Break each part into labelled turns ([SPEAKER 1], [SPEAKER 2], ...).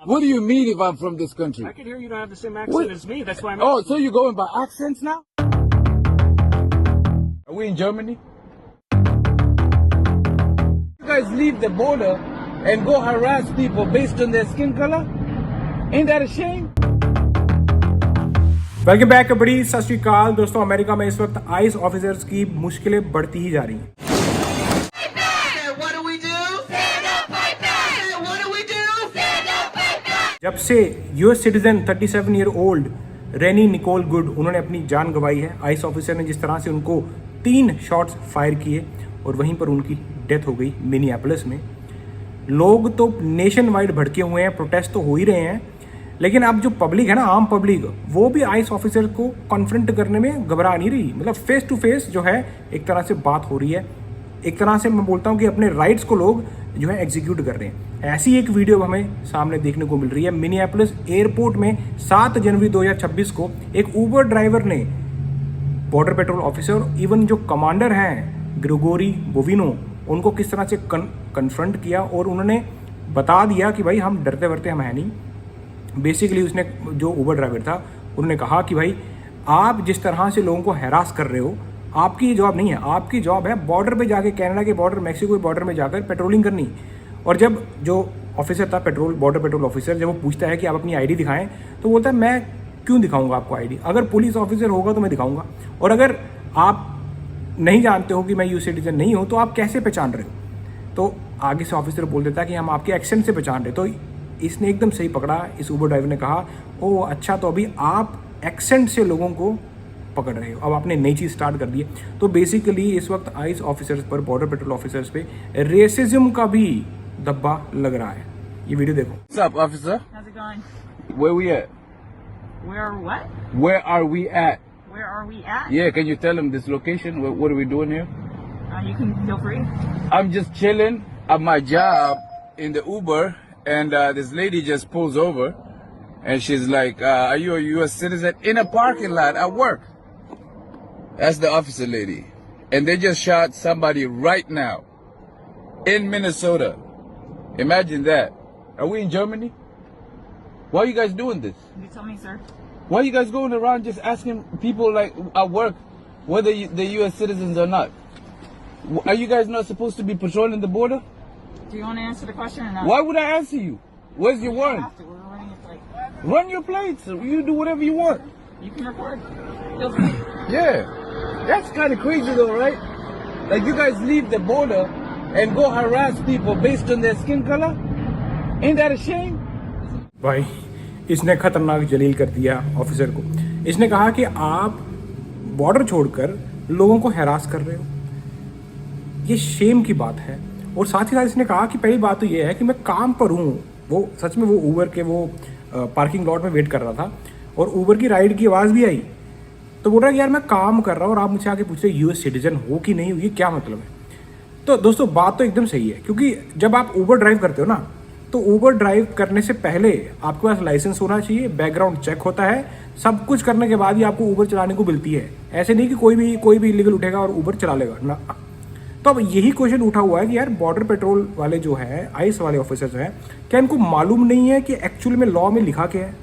[SPEAKER 1] What do you mean if I'm from this country?
[SPEAKER 2] I can hear you don't have the same accent as me. That's why I'm.
[SPEAKER 1] Oh, so you're going by accents now? Are we in Germany? You guys leave the border and go harass people based on their skin color? Ain't that a shame?
[SPEAKER 3] Welcome back बड़ी सत श्री अकाल दोस्तों। America में इस वक्त ice officers की मुश्किलें बढ़ती ही जा रही हैं। जब से यूएस सिटीजन 37 ईयर ओल्ड रेनी निकोल गुड उन्होंने अपनी जान गंवाई है, आइस ऑफिसर ने जिस तरह से उनको 3 शॉट्स फायर किए और वहीं पर उनकी डेथ हो गई मिनियापोलिस में। लोग तो नेशन वाइड भड़के हुए हैं, प्रोटेस्ट तो हो ही रहे हैं, लेकिन अब जो पब्लिक है ना, आम पब्लिक, वो भी आइस ऑफिसर को कॉन्फ्रंट करने में घबरा नहीं रही। मतलब फेस टू फेस जो है एक तरह से बात हो रही है। एक तरह से मैं बोलता हूँ कि अपने राइट्स को लोग जो है एग्जीक्यूट कर रहे हैं। ऐसी एक वीडियो हमें सामने देखने को मिल रही है। मिनियापोलिस एयरपोर्ट में 7 जनवरी 2026 को एक ऊबर ड्राइवर ने बॉर्डर पेट्रोल ऑफिसर, इवन जो कमांडर हैं ग्रेगोरी बोविनो, उनको किस तरह से कन्फ्रंट किया और उन्होंने बता दिया कि भाई हम डरते वरते हम है नहीं। बेसिकली उसने, जो ऊबर ड्राइवर था, उन्होंने कहा कि भाई आप जिस तरह से लोगों को हैरास कर रहे हो, आपकी जॉब नहीं है। आपकी जॉब है बॉर्डर पे जाके, कनाडा के बॉर्डर, मैक्सिको के बॉर्डर में जाकर पेट्रोलिंग करनी। और जब जो ऑफिसर था बॉर्डर पेट्रोल ऑफिसर, जब वो पूछता है कि आप अपनी आईडी दिखाएं, तो बोलता है मैं क्यों दिखाऊंगा आपको आईडी? अगर पुलिस ऑफिसर होगा तो मैं दिखाऊंगा, और अगर आप नहीं जानते हो कि मैं यूएस सिटीजन नहीं हूँ तो आप कैसे पहचान रहे हो? तो आगे से ऑफिसर बोल देता है कि हम आपके एक्सेंट से पहचान रहे। तो इसने एकदम सही पकड़ा। इस ऊबर ड्राइवर ने कहा, ओ अच्छा, तो अभी आप एक्सेंट से लोगों को पकड़ रहे हो। अब आपने नई चीज़ स्टार्ट कर दी है। तो बेसिकली इस वक्त आइस ऑफिसर्स पर, बॉर्डर पेट्रोल ऑफिसर्स पे रेसिज्म का भी धब्बा लग रहा है। ये वीडियो देखो।
[SPEAKER 1] What's up, officer?
[SPEAKER 4] How's it going?
[SPEAKER 1] Where we at?
[SPEAKER 4] Where what?
[SPEAKER 1] Where are we at?
[SPEAKER 4] Where are we at?
[SPEAKER 1] Yeah, can you tell him this location? What are we doing here?
[SPEAKER 4] You can feel free.
[SPEAKER 1] I'm just chilling at my job in the Uber, and this lady just pulls over, and she's like, "Are you a U.S. citizen?" In a parking lot at work. That's the officer lady, and they just shot somebody right now in Minnesota. Imagine that. Are we in Germany? Why are you guys doing this?
[SPEAKER 4] You tell me, sir.
[SPEAKER 1] Why are you guys going around just asking people like at work whether they're U.S. citizens or not? Are you guys not supposed to be patrolling the border?
[SPEAKER 4] Do you want to answer the question or not?
[SPEAKER 1] Why would I answer you? Where's your
[SPEAKER 4] You don't
[SPEAKER 1] warrant?
[SPEAKER 4] have to. We're running a flight.
[SPEAKER 1] Run your plates. You do whatever you want.
[SPEAKER 4] You can record. Feel free.
[SPEAKER 1] Yeah. That's kind of crazy though, right? Like you guys leave the border and go harass people based on their skin color? Ain't that a shame?
[SPEAKER 3] भाई इसने खतरनाक जलील कर दिया officer को। इसने कहा कि आप बॉर्डर छोड़कर लोगों को हैरास कर रहे हो। ये शेम की बात है। और साथ ही साथ इसने कहा कि पहली बात तो ये है कि मैं काम पर हूँ। वो सच में वो ऊबर के वो पार्किंग लॉट में वेट कर रहा था और ऊबर की राइड की आवाज़ भी आई। तो बोल रहा है कि यार मैं काम कर रहा हूँ और आप मुझसे आके पूछ रहे यूएस सिटीजन हो कि नहीं हो, ये क्या मतलब है? तो दोस्तों बात तो एकदम सही है, क्योंकि जब आप ऊबर ड्राइव करते हो ना, तो ऊबर ड्राइव करने से पहले आपके पास लाइसेंस होना चाहिए, बैकग्राउंड चेक होता है, सब कुछ करने के बाद ही आपको ऊबर चलाने को मिलती है। ऐसे नहीं कि कोई भी इलीगल उठेगा और ऊबर चला लेगा ना। तो अब यही क्वेश्चन उठा हुआ है कि यार बॉर्डर पेट्रोल वाले जो है, आइस वाले ऑफिसर्स हैं, क्या इनको मालूम नहीं है कि एक्चुअली में लॉ में लिखा क्या है?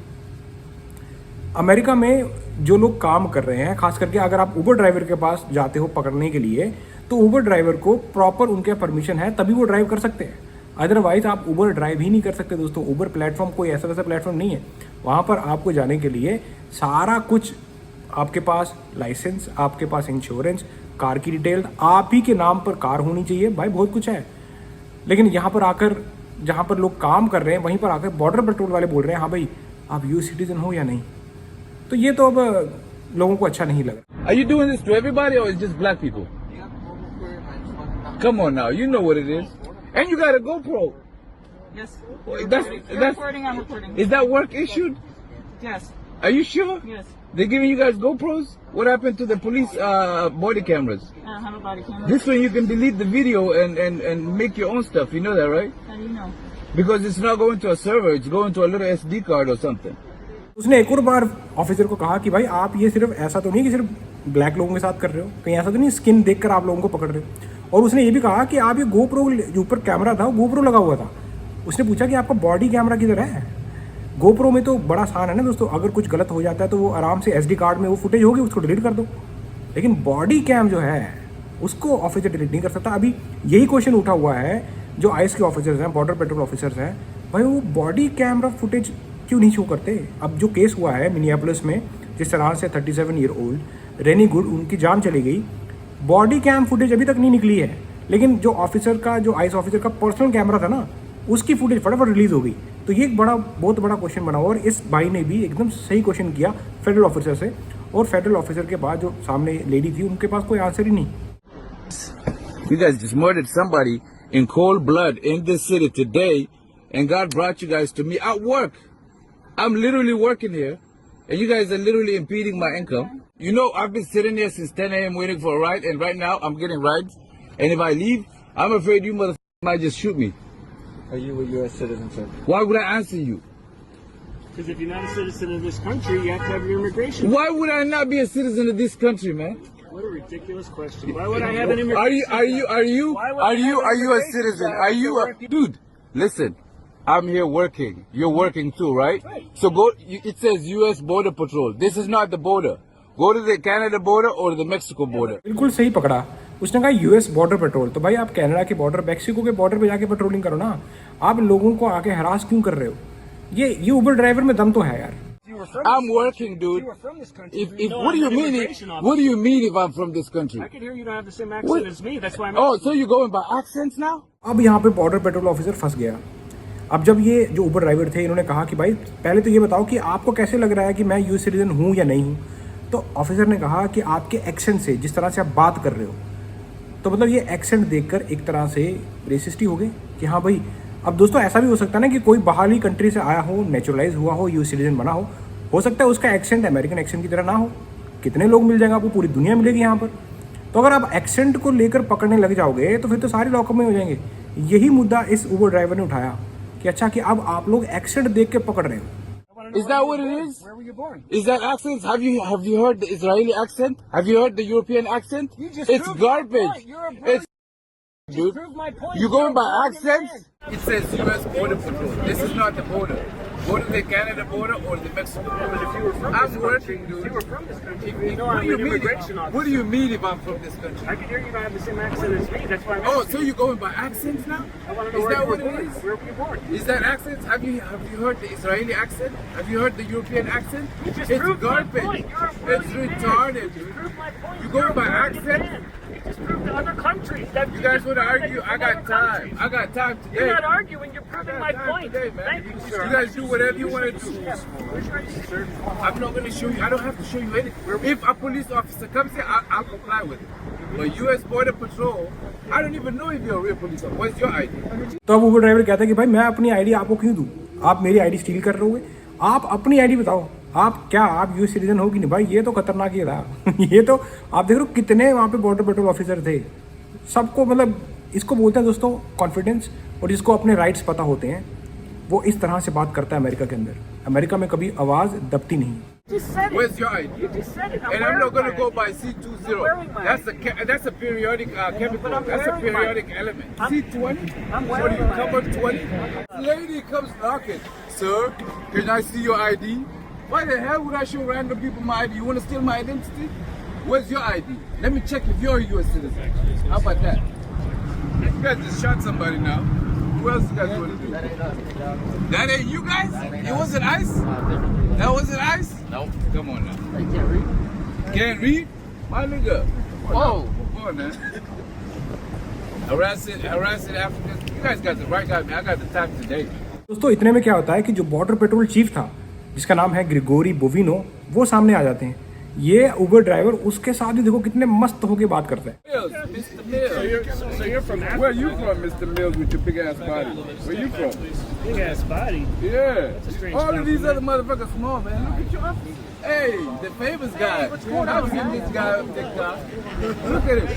[SPEAKER 3] अमेरिका में जो लोग काम कर रहे हैं, खास करके अगर आप ऊबर ड्राइवर के पास जाते हो पकड़ने के लिए, तो ऊबर ड्राइवर को प्रॉपर उनके परमिशन है तभी वो ड्राइव कर सकते हैं। अदरवाइज आप ऊबर ड्राइव ही नहीं कर सकते दोस्तों। ऊबर प्लेटफॉर्म कोई ऐसा वैसा प्लेटफॉर्म नहीं है। वहाँ पर आपको जाने के लिए सारा कुछ, आपके पास लाइसेंस, आपके पास इंश्योरेंस, कार की डिटेल, आप ही के नाम पर कार होनी चाहिए, भाई बहुत कुछ है। लेकिन यहाँ पर आकर, जहाँ पर लोग काम कर रहे हैं, वहीं पर आकर बॉर्डर पेट्रोल वाले बोल रहे हैं हाँ भाई आप यूएस सिटीजन हो या नहीं। तो ये तो अब लोगों को अच्छा नहीं लगा।
[SPEAKER 1] Are you doing this to everybody or is just black people? Come on now, you know what it is. And you got a GoPro.
[SPEAKER 4] Yes.
[SPEAKER 1] That's
[SPEAKER 4] You're recording. I'm recording.
[SPEAKER 1] Is that work issued?
[SPEAKER 4] Yes.
[SPEAKER 1] Are you sure?
[SPEAKER 4] Yes.
[SPEAKER 1] They're giving you guys GoPros? What happened to the police body cameras?
[SPEAKER 4] I don't have a body camera.
[SPEAKER 1] This one you can delete the video and make your own stuff. You know that, right?
[SPEAKER 4] How do you know?
[SPEAKER 1] Because it's not going to a server, it's going to a little SD card or something.
[SPEAKER 3] उसने एक और बार officer को कहा कि भाई आप ये सिर्फ ऐसा तो नहीं कि सिर्फ ब्लैक लोगों के साथ कर रहे हो, कहीं ऐसा तो नहीं स्किन देखकर आप लोगों को पकड़ रहे हो। और उसने ये भी कहा कि आप ये गोप्रो, जो ऊपर कैमरा था वो गोप्रो लगा हुआ था। उसने पूछा कि आपका बॉडी कैमरा किधर है? गोप्रो में तो बड़ा आसान है ना दोस्तों, अगर कुछ गलत हो जाता है तो वो आराम से SD कार्ड में वो फुटेज होगी, उसको डिलीट कर दो। लेकिन बॉडी कैम जो है उसको ऑफिसर डिलीट नहीं कर सकता। अभी यही क्वेश्चन उठा हुआ है जो ICE के ऑफिसर्स हैं, बॉर्डर पेट्रोल ऑफिसर्स हैं, भाई वो बॉडी कैमरा फुटेज क्यों नहीं शो करते। अब जो केस हुआ है मिनियापोलिस में, जिस तरह से 37 ईयर ओल्ड रेनी गुड, उनकी जान चली गई, बॉडी कैम फुटेज अभी तक नहीं निकली है, लेकिन जो ऑफिसर का, जो ICE ऑफिसर का पर्सनल कैमरा था ना, उसकी फुटेज फटाफट रिलीज हो गई। तो ये एक बहुत बड़ा क्वेश्चन बना हुआ, और इस भाई ने भी एकदम सही क्वेश्चन किया फेडरल ऑफिसर से, और फेडरल ऑफिसर के बाद जो सामने लेडी थी उनके पास कोई आंसर ही नहीं।
[SPEAKER 1] You guys just murdered somebody in cold blood in this city today, and God brought you guys to me at work. I'm literally working here, and you guys are literally impeding my income. You know, I've been sitting here since 10 a.m. waiting for a ride, and right now I'm getting rides. And if I leave, I'm afraid you motherfuckers might just shoot me.
[SPEAKER 5] Are you a U.S. citizen, sir?
[SPEAKER 1] Why would I answer you?
[SPEAKER 2] Because if you're not a citizen of this country, you have to have your immigration.
[SPEAKER 1] Why would I not be a citizen of this country, man?
[SPEAKER 2] What a ridiculous question. Why would I have an immigration?
[SPEAKER 1] Are you a citizen? Are you a dude? Listen, I'm here working. You're working too, right? So go. It says U.S. Border Patrol. This is not the border. Go to the Canada border or the Mexico border.
[SPEAKER 3] बिल्कुल सही पकड़ा उसने, कहा US border patrol. तो भाई आप Canada के border, Mexico के बॉर्डर पे जाके पेट्रोलिंग करो ना, आप लोगों को आके हरास क्यों कर रहे हो। ये उबर ड्राइवर में दम तो है यार।
[SPEAKER 1] I'm working, dude.
[SPEAKER 2] You are from this country.
[SPEAKER 1] What do you mean? What do you mean if I'm from this country?
[SPEAKER 2] I can hear you don't have the same accent as me. That's why I'm.
[SPEAKER 1] Oh, so you're going by accents now?
[SPEAKER 3] अब यहाँ पे border patrol officer फंस गया। अब जब ये जो उबर driver थे, इन्होंने कहा कि भाई पहले तो ये बताओ कि आपको कैसे लग रहा है कि मैं US सिटीजन हूँ या नहीं हूँ। तो ऑफिसर ने कहा कि आपके एक्सेंट से, जिस तरह से आप बात कर रहे हो, तो मतलब ये एक्सेंट देखकर एक तरह से रेसिस्ट ही हो गए कि हाँ भाई। अब दोस्तों ऐसा भी हो सकता है ना कि कोई बाहरी कंट्री से आया हो, नेचुरलाइज हुआ हो, US सिटीजन बना हो सकता है उसका एक्सेंट अमेरिकन एक्सेंट की तरह ना हो। कितने लोग मिल जाएंगे आपको, पूरी दुनिया मिलेगी यहाँ पर। तो अगर आप एक्सेंट को लेकर पकड़ने लग जाओगे तो फिर तो सारे लॉकअप में हो जाएंगे। यही मुद्दा इस उबर ड्राइवर ने उठाया कि अच्छा कि अब आप लोग एक्सेंट देख के पकड़ रहे हो।
[SPEAKER 1] Is that what it is?
[SPEAKER 2] Where were you born?
[SPEAKER 1] Is that accents? Have you heard the Israeli accent? Have you heard the European accent?
[SPEAKER 2] You just
[SPEAKER 1] It's
[SPEAKER 2] proved my
[SPEAKER 1] garbage.
[SPEAKER 2] point. You're a British.
[SPEAKER 1] It's dude.
[SPEAKER 2] Prove my point.
[SPEAKER 1] You going by
[SPEAKER 2] You're a British
[SPEAKER 1] accents? It says U.S. Border Patrol. This is not the border. Go to the Canada border or the Mexico
[SPEAKER 2] But
[SPEAKER 1] border.
[SPEAKER 2] if you were from
[SPEAKER 1] I'm
[SPEAKER 2] this
[SPEAKER 1] working,
[SPEAKER 2] country,
[SPEAKER 1] dude.
[SPEAKER 2] if you were from this country,
[SPEAKER 1] What
[SPEAKER 2] you know
[SPEAKER 1] do
[SPEAKER 2] I'm
[SPEAKER 1] you
[SPEAKER 2] an
[SPEAKER 1] mean?
[SPEAKER 2] immigration officer.
[SPEAKER 1] What do you mean if I'm from this country?
[SPEAKER 2] I can hear you don't have the same accent as me. That's why I'm
[SPEAKER 1] Oh,
[SPEAKER 2] asking.
[SPEAKER 1] so you're going by accents now?
[SPEAKER 2] I want to know
[SPEAKER 1] Is
[SPEAKER 2] where
[SPEAKER 1] that
[SPEAKER 2] you were
[SPEAKER 1] what it
[SPEAKER 2] born.
[SPEAKER 1] is?
[SPEAKER 2] Where were you born?
[SPEAKER 1] Is that accents? Have you heard the Israeli accent? Have you heard the European accent?
[SPEAKER 2] You just
[SPEAKER 1] It's
[SPEAKER 2] proved my
[SPEAKER 1] garbage.
[SPEAKER 2] point. You're a British
[SPEAKER 1] It's
[SPEAKER 2] man.
[SPEAKER 1] retarded,
[SPEAKER 2] You
[SPEAKER 1] dude.
[SPEAKER 2] proved my point.
[SPEAKER 1] You
[SPEAKER 2] You're
[SPEAKER 1] going
[SPEAKER 2] a
[SPEAKER 1] by
[SPEAKER 2] British
[SPEAKER 1] accent?
[SPEAKER 2] man. You just proved to other countries that
[SPEAKER 1] You guys want to
[SPEAKER 2] proved that
[SPEAKER 1] argue?
[SPEAKER 2] you're
[SPEAKER 1] I
[SPEAKER 2] from
[SPEAKER 1] got
[SPEAKER 2] other
[SPEAKER 1] time.
[SPEAKER 2] countries.
[SPEAKER 1] I got time today.
[SPEAKER 2] You're not arguing. You're proving my point.
[SPEAKER 1] Today, man.
[SPEAKER 2] Thank you, sir.
[SPEAKER 1] You guys do whatever you want to do.
[SPEAKER 2] Where's your ID, sir?
[SPEAKER 1] I'm not going to show you. I don't have to show you anything. If a police officer comes here, I'll comply with it. But U.S. Border Patrol, I don't even know if you're a real police officer. What's your ID?
[SPEAKER 3] तो अब उबर driver कहता है कि भाई मैं अपनी ID आपको क्यों दूं, आप मेरी आईडी स्टील कर रहे हो, आप अपनी आईडी बताओ, आप क्या आप US सिटीजन हो कि नहीं। भाई ये तो खतरनाक ही था। ये तो आप देख रहे हो कितने वहाँ पे बॉर्डर पेट्रोल ऑफिसर थे, सबको मतलब इसको बोलते हैं दोस्तों कॉन्फिडेंस, और जिसको अपने राइट्स पता होते हैं वो इस तरह से बात करता है अमेरिका के अंदर। अमेरिका में कभी आवाज़ दबती नहीं।
[SPEAKER 2] Just said it.
[SPEAKER 1] Where's your ID?
[SPEAKER 2] You just said it.
[SPEAKER 1] And I'm
[SPEAKER 2] wearing
[SPEAKER 1] not going to
[SPEAKER 2] my
[SPEAKER 1] go
[SPEAKER 2] ID.
[SPEAKER 1] by
[SPEAKER 2] I'm
[SPEAKER 1] C20.
[SPEAKER 2] wearing my
[SPEAKER 1] That's a periodic chemical.
[SPEAKER 2] But I'm
[SPEAKER 1] That's a
[SPEAKER 2] wearing my-
[SPEAKER 1] periodic element. C20?
[SPEAKER 2] I'm
[SPEAKER 1] What
[SPEAKER 2] wearing
[SPEAKER 1] do you
[SPEAKER 2] my
[SPEAKER 1] cover 20? Lady comes knocking. Sir, can I see your ID? Why the hell would I show random people my ID? You want to steal my identity? Where's your ID? Let me check if you're a US citizen. How about that? You guys just shot somebody now. Who else you guys want to do? That ain't you guys? It wasn't ICE? That wasn't ICE?
[SPEAKER 5] Nope.
[SPEAKER 1] Come on now.
[SPEAKER 5] I can't read.
[SPEAKER 1] Can't read? My nigga.
[SPEAKER 5] Whoa.
[SPEAKER 1] Come on, man. Harassing Africans. You guys got the right guy, man. I got the time today.
[SPEAKER 3] दोस्तों इतने में क्या होता है कि जो border patrol chief था, जिसका नाम है ग्रिगोरी बोविनो, वो सामने आ जाते हैं। ये उबर ड्राइवर उसके साथ भी देखो कितने मस्त होके बात करता है।
[SPEAKER 1] Mills, Mr. Mills.
[SPEAKER 2] So you're from Africa?
[SPEAKER 1] Where you from, Mr. Mills, with your big ass body? Where you from?
[SPEAKER 2] Big ass body.
[SPEAKER 1] Yeah.
[SPEAKER 2] a strange
[SPEAKER 1] All of these
[SPEAKER 2] compliment.
[SPEAKER 1] other motherfuckers small, man. Look at your office. Hey, the famous guy. I've seen this guy up there, guy. Look at him.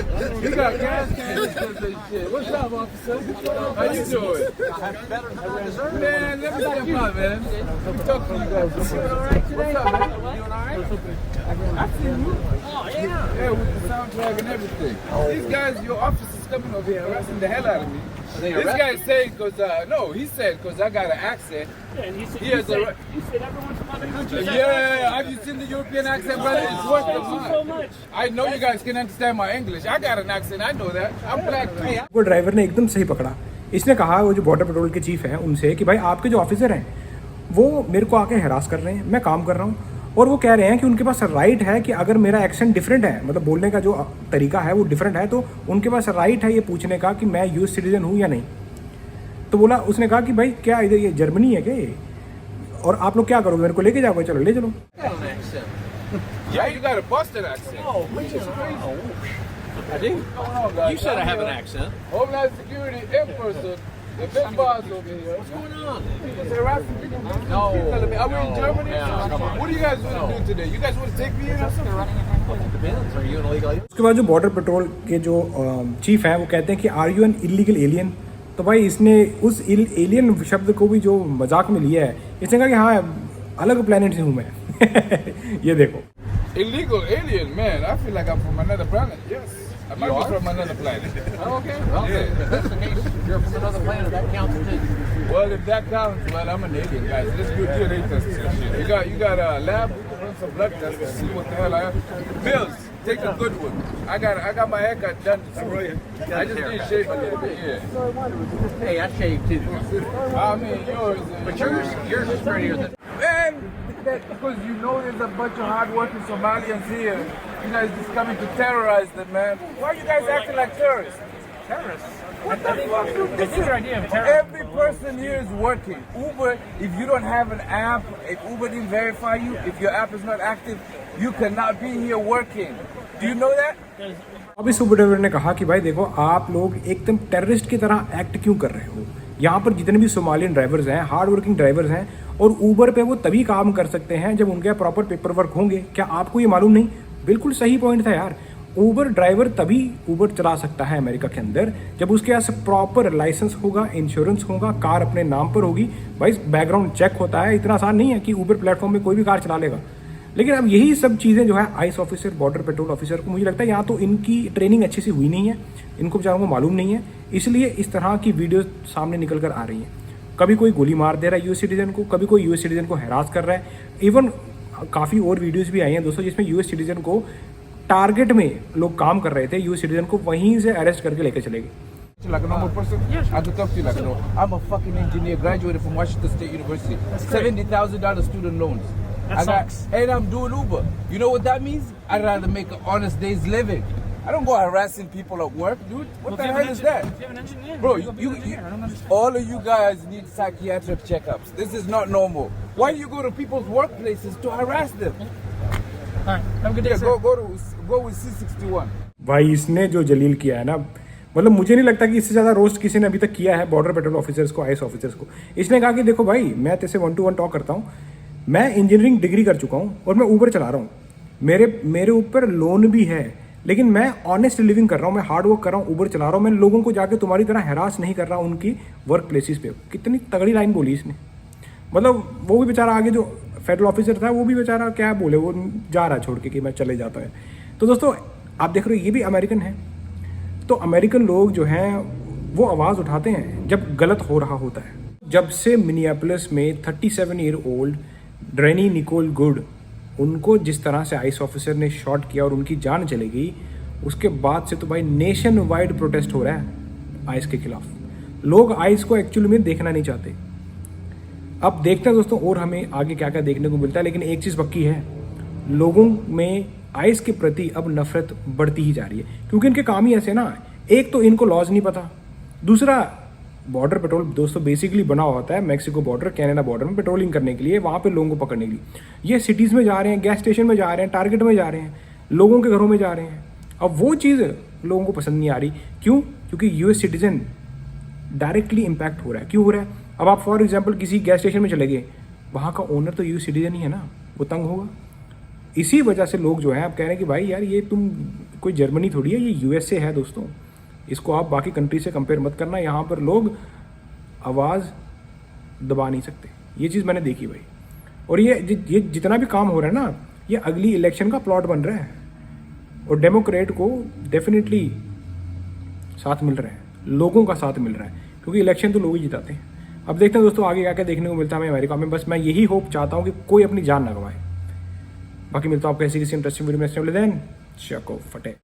[SPEAKER 1] He got gas cans and shit. What's up, officer? How you doing? Man, let me step out, man. Let me talk to you guys. What's up, man? You doing all right? I seen you.
[SPEAKER 2] Oh, yeah.
[SPEAKER 1] Yeah, with the soundtrack and everything. These guys, your officers coming over here harassing the hell out of me.
[SPEAKER 5] they
[SPEAKER 1] This
[SPEAKER 5] arresting
[SPEAKER 1] guy is saying because no, he said because I got an accent.
[SPEAKER 2] Yeah, and you said,
[SPEAKER 1] He has a right.
[SPEAKER 2] you said everyone's from other countries.
[SPEAKER 1] Yeah, have you seen the European accent, brother? It's worse than
[SPEAKER 2] Thank you so
[SPEAKER 1] mine.
[SPEAKER 2] much.
[SPEAKER 1] I know you guys can understand my English. I got an accent. I know that. I'm black too.
[SPEAKER 3] वो driver ने एकदम सही पकड़ा। इसने कहा वो जो border patrol के चीफ हैं उनसे कि भाई आपके जो ऑफिसर हैं वो मेरे को आके हरास कर रहे हैं, मैं काम कर रहा हूँ, और वो कह रहे हैं कि उनके पास राइट है कि अगर मेरा एक्सेंट डिफरेंट है, मतलब बोलने का जो तरीका है वो डिफरेंट है, तो उनके पास राइट है ये पूछने का कि मैं यूएस सिटीजन हूँ या नहीं। तो बोला, उसने कहा कि भाई क्या इधर ये जर्मनी है क्या ये, और आप लोग क्या करोगे, मेरे को लेके जाओगे, चलो ले चलो।
[SPEAKER 1] Yeah, you got a Boston accent.
[SPEAKER 5] Oh, which is crazy. I do. You said I have an accent.
[SPEAKER 1] Homeland Security in person. The big boss over here.
[SPEAKER 5] What's going on?
[SPEAKER 1] Is there harassing people?
[SPEAKER 5] No.
[SPEAKER 1] Are we in Germany?
[SPEAKER 5] Yeah, come on.
[SPEAKER 1] What do you guys want to do today? You guys want to take me in or something?
[SPEAKER 5] It depends. Are you an illegal alien?
[SPEAKER 3] उसके बाद जो border patrol के जो chief हैं वो कहते हैं कि are you an illegal alien. तो भाई इसने उस एलियन शब्द को भी जो मजाक में लिया है, इसने कहा कि हाँ अलग प्लेनेट से हूँ मैं। ये देखो,
[SPEAKER 1] Illegal alien, man. I feel like I'm from another planet. Yes. I might be from another planet.
[SPEAKER 5] Oh, okay. Well,
[SPEAKER 1] Yeah.
[SPEAKER 5] if that's the case. You're from another planet. That counts too.
[SPEAKER 1] Well, if that counts, well, I'm an alien, guys. Let's do DNA tests and shit. You got a lab? Run some blood tests to see what the hell I am. Bills, take a good one. I got my haircut done. I just need to shave a little bit. Yeah.
[SPEAKER 5] Hey, I shaved too.
[SPEAKER 1] I mean, yours.
[SPEAKER 5] But yours is prettier than.
[SPEAKER 1] Man, because you know there's a bunch of hard-working Somalians here. You guys just coming to terrorize them, man. Why are you guys acting like terrorists?
[SPEAKER 2] Terrorists.
[SPEAKER 1] What the fuck?
[SPEAKER 2] I think your idea of terror.
[SPEAKER 1] Every person here is working. Uber, if you don't have an app, if Uber didn't verify you, if your app is not active, you cannot be here working. Do you know that?
[SPEAKER 3] अब इस उबर driver ने कहा कि भाई देखो आप लोग एकदम टेररिस्ट की तरह एक्ट क्यों कर रहे हो। यहाँ पर जितने भी सोमालियन ड्राइवर्स हैं, हार्ड वर्किंग ड्राइवर्स हैं, और ऊबर पे वो तभी काम कर सकते हैं जब उनके प्रॉपर पेपर वर्क होंगे। क्या आपको ये मालूम नहीं? बिल्कुल सही पॉइंट था यार। ऊबर ड्राइवर तभी ऊबर चला सकता है अमेरिका के अंदर जब उसके पास प्रॉपर लाइसेंस होगा, इंश्योरेंस होगा, कार अपने नाम पर होगी। भाई बैकग्राउंड चेक होता है, इतना आसान नहीं है कि ऊबर प्लेटफॉर्म में कोई भी कार चला लेगा। लेकिन अब यही सब चीज़ें जो है ice officer, border patrol officer को मुझे लगता है यहाँ तो इनकी ट्रेनिंग अच्छी सी हुई नहीं है, इनको बेचारों को मालूम नहीं है, इसलिए इस तरह की वीडियो सामने निकल कर आ रही हैं। कभी कोई गोली मार दे रहा है यूएस सिटीजन को, कभी कोई यूएस सिटीजन को हरास कर रहा है। इवन काफ़ी और वीडियोज़ भी आई हैं दोस्तों जिसमें यूएस सिटीजन को टारगेट में लोग काम कर रहे थे, यूएस सिटीजन को वहीं से अरेस्ट करके लेकर चले गए।
[SPEAKER 1] Like a normal person? Yes. I could talk to you like a normal. I'm a fucking engineer, graduated from Washington State University. $70,000 student loans.
[SPEAKER 2] That sucks.
[SPEAKER 1] And I'm doing Uber. You know what that means? I'd rather make an honest day's living. I don't go harassing people at work, dude. What the hell is that?
[SPEAKER 2] If you have an engineer,
[SPEAKER 1] Bro,
[SPEAKER 2] go be an engineer. I don't understand.
[SPEAKER 1] all of you guys need psychiatric checkups. This is not normal. Why do you go to people's workplaces to harass them?
[SPEAKER 2] All right. Have a good day,
[SPEAKER 1] Yeah,
[SPEAKER 2] sir.
[SPEAKER 1] go with C61.
[SPEAKER 3] भाई इसने जो जलील किया है ना, मतलब मुझे नहीं लगता कि इससे ज़्यादा रोस्ट किसी ने अभी तक किया है बॉर्डर पेट्रोल ऑफिसर्स को, आइस ऑफिसर्स को। इसने कहा कि देखो भाई मैं तेरे से 1-to-1 टॉक करता हूँ, मैं इंजीनियरिंग डिग्री कर चुका हूँ और मैं ऊबर चला रहा हूँ, मेरे ऊपर लोन भी है, लेकिन मैं ऑनेस्ट लिविंग कर रहा हूँ, मैं हार्ड वर्क कर रहा हूँ, ऊबर चला रहा हूँ, मैं लोगों को जाके तुम्हारी तरह हरास नहीं कर रहा उनकी वर्क प्लेसेस पे। कितनी तगड़ी लाइन बोली इसने। मतलब वो भी बेचारा आगे जो फेडरल ऑफिसर था वो भी बेचारा क्या बोले, वो जा रहा छोड़ के कि मैं चले जाता है। तो दोस्तों आप देख रहे हो ये भी अमेरिकन है। तो अमेरिकन लोग जो हैं वो आवाज़ उठाते हैं जब गलत हो रहा होता है। जब से मिनियापोलिस में 37 ईयर ओल्ड ड्रेनी निकोल गुड, उनको जिस तरह से आइस ऑफिसर ने शॉट किया और उनकी जान चली गई, उसके बाद से तो भाई नेशन वाइड प्रोटेस्ट हो रहा है आइस के खिलाफ। लोग आइस को एक्चुअली में देखना नहीं चाहते। अब देखते हैं दोस्तों और हमें आगे क्या क्या देखने को मिलता है, लेकिन एक चीज़ पक्की है, लोगों में आइस के प्रति अब नफरत बढ़ती ही जा रही है, क्योंकि इनके काम ही ऐसे ना, एक तो इनको लॉज नहीं पता, दूसरा बॉर्डर पेट्रोल दोस्तों बेसिकली बना होता है मैक्सिको बॉर्डर, कनाडा बॉर्डर में पेट्रोलिंग करने के लिए, वहाँ पे लोगों को पकड़ने के लिए। ये सिटीज़ में जा रहे हैं, गैस स्टेशन में जा रहे हैं, टारगेट में जा रहे हैं, लोगों के घरों में जा रहे हैं। अब वो चीज़ लोगों को पसंद नहीं आ रही। क्यों? क्योंकि यूएस सिटीजन डायरेक्टली इम्पैक्ट हो रहा है। क्यों हो रहा है? अब आप फॉर एग्जाम्पल किसी गैस स्टेशन में चले गए, वहाँ का ओनर तो यूएस सिटीजन ही है ना, वो तंग होगा। इसी वजह से लोग जो हैं आप कह रहे हैं कि भाई यार ये तुम कोई जर्मनी थोड़ी है, ये यूएसए है दोस्तों, इसको आप बाकी कंट्री से कंपेयर मत करना। यहाँ पर लोग आवाज़ दबा नहीं सकते, ये चीज़ मैंने देखी भाई। और ये जितना भी काम हो रहा है ना, ये अगली इलेक्शन का प्लॉट बन रहा है। और डेमोक्रेट को डेफिनेटली साथ मिल रहा है, लोगों का साथ मिल रहा है, क्योंकि इलेक्शन तो लोग ही जिताते हैं। अब देखते हैं दोस्तों आगे क्या क्या देखने को मिलता है हमें अमेरिका में। बस मैं यही होप चाहता हूँ कि कोई अपनी जान ना गवाए। बाकी मिलता हूँ आपको ऐसी किसी इंटरेस्टिंग वीडियो में। देन चको फटे।